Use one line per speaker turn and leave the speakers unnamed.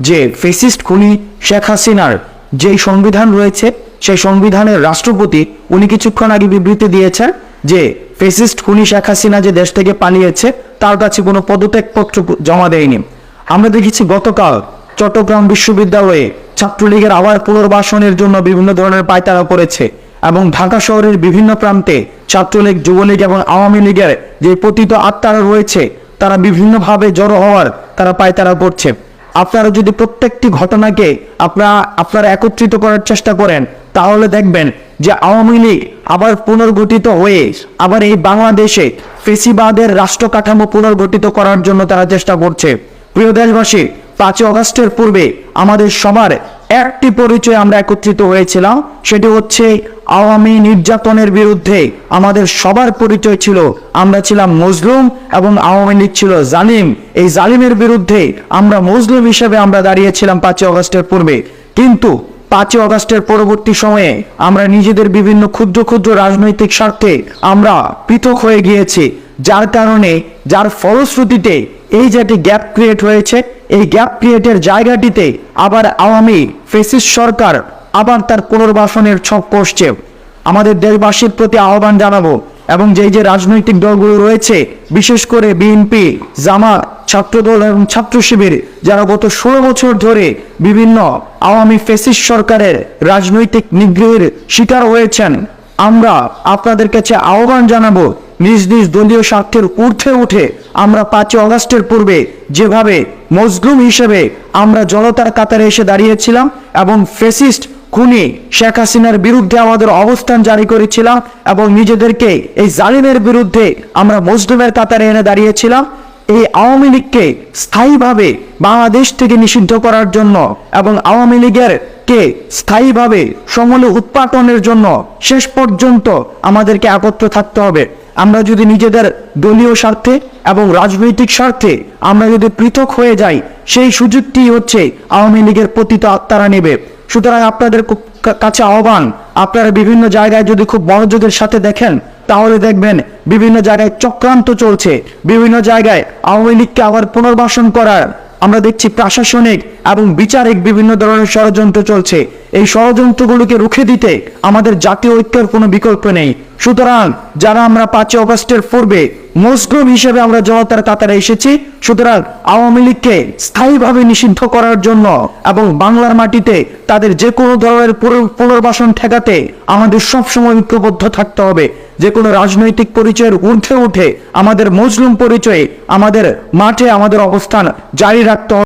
যে ফেসিস্ট খুনি শেখ হাসিনার যে সংবিধান রয়েছে সেই সংবিধানের রাষ্ট্রপতি উনি কিছুক্ষণ আগে বিবৃতি দিয়েছেন যে ফেসিস্ট খুনি শেখ হাসিনা যে দেশ থেকে পালিয়েছে তার কাছে কোনো পদত্যাগপত্র জমা দেয়নি। আমরা দেখেছি গতকাল চট্টগ্রাম বিশ্ববিদ্যালয়ে ছাত্রলীগের আবার পুনর্বাসনের জন্য বিভিন্ন ধরনের পায়তারা পড়েছে এবং ঢাকা শহরের বিভিন্ন প্রান্তে ছাত্রলীগ, যুবলীগ এবং আওয়ামী লীগের যে পতিত আত্মারা রয়েছে তারা বিভিন্নভাবে জড়ো হওয়ার তারা পায়তারা পড়ছে। আপনারা যদি প্রত্যেকটি ঘটনাকে আপনারা একত্রিত করার চেষ্টা করেন তাহলে দেখবেন যে আওয়ামী লীগ আবার পুনর্গঠিত হয়ে আবার এই বাংলাদেশে ফেসিবাদের রাষ্ট্র কাঠামো পুনর্গঠিত করার জন্য তারা চেষ্টা করছে। প্রিয় দেশবাসী, 5 আগস্টের পূর্বে আমাদের সবার একটি পরিচয় আমরা একত্রিত হয়েছিলাম, সেটি হচ্ছে আওয়ামী নির্যাতনের বিরুদ্ধে আমাদের সবার পরিচয় ছিল আমরা ছিলাম মজলুম এবং আওয়ামী লীগ ছিল জালিম। এই জালিমের বিরুদ্ধে আমরা মজলুম হিসেবে আমরা দাঁড়িয়েছিলাম 5 আগস্টের পূর্বে। কিন্তু 5 আগস্টের পরবর্তী সময়ে আমরা নিজেদের বিভিন্ন ক্ষুদ্র ক্ষুদ্র রাজনৈতিক স্বার্থে আমরা পৃথক হয়ে গিয়েছি, যার কারণে যার ফলশ্রুতিতে এই যে একটি গ্যাপ ক্রিয়েট হয়েছে, এই গ্যাপ ক্রিয়েটের জায়গাটিতে আবার আওয়ামী ফ্যাসিস্ট সরকার আবার তার পুনর্বাসনের ছক কষছে। আমাদের দেশবাসীর প্রতি আহ্বান জানাবো এবং যে যে রাজনৈতিক দলগুলো রয়েছে, বিশেষ করে বিএনপি, জামাত, ছাত্রদল এবং ছাত্র শিবির, যারা গত 16 বছর ধরে বিভিন্ন আওয়ামী ফ্যাসিস্ট সরকারের রাজনৈতিক নিগ্রহের শিকার হয়েছেন, আমরা আপনাদের কাছে আহ্বান জানাবো নিজ নিজ দলীয় স্বার্থের ঊর্ধ্বে উঠে আমরা 5 আগস্টের পূর্বে যেভাবে মজলুম হিসেবে আমরা জনতার কাতারে এসে দাঁড়িয়েছিলাম এবং ফ্যাসিস্ট খুনি শেখ হাসিনার বিরুদ্ধে আমাদের অবস্থান জারি করেছিলাম এবং নিজেদেরকে এই জালিমের বিরুদ্ধে আমরা মজলুমের কাতারে এনে দাঁড়িয়েছিলাম, এই আওয়ামী লীগকে স্থায়ীভাবে বাংলাদেশ থেকে নিষিদ্ধ করার জন্য এবং আওয়ামী লীগের কে স্থায়ীভাবে সমূলে উৎপাটনের জন্য শেষ পর্যন্ত আমাদেরকে একত্র থাকতে হবে। আমরা যদি নিজেদের দলীয় স্বার্থে এবং রাজনৈতিক স্বার্থে আমরা যদি পৃথক হয়ে যাই, সেই সুযোগটি হচ্ছে আওয়ামী লীগের পতিত আত্মারা নেবে। সুতরাং আপনাদের কাছে আহ্বান, আপনারা বিভিন্ন জায়গায় যদি খুব মনোযোগের সাথে দেখেন তাহলে দেখবেন বিভিন্ন জায়গায় চক্রান্ত চলছে, বিভিন্ন জায়গায় আওয়ামী লীগকে আবার পুনর্বাসন করার আমরা দেখছি প্রশাসনিক এবং বিচারিক বিভিন্ন ধরনের ষড়যন্ত্র চলছে। এই ষড়যন্ত্রগুলোকে রুখে দিতে আমাদের জাতীয় ঐক্যের কোনো বিকল্প নেই। সুতরাং যারা আমরা 5 আগস্টের পূর্বে মজলুম হিসেবে আমরা জনতার কাতারে এসেছি, সুতরাং আওয়ামী লীগকে স্থায়ীভাবে নিষিদ্ধ করার জন্য এবং বাংলার মাটিতে তাদের যে কোনো ধরনের পুনর্বাসন ঠেকাতে আমাদের সবসময় ঐক্যবদ্ধ থাকতে হবে। যে কোনো রাজনৈতিক পরিচয়ের ঊর্ধ্বে উঠে আমাদের মজলুম পরিচয়ে আমাদের মাঠে আমাদের অবস্থান জারি রাখতে হবে।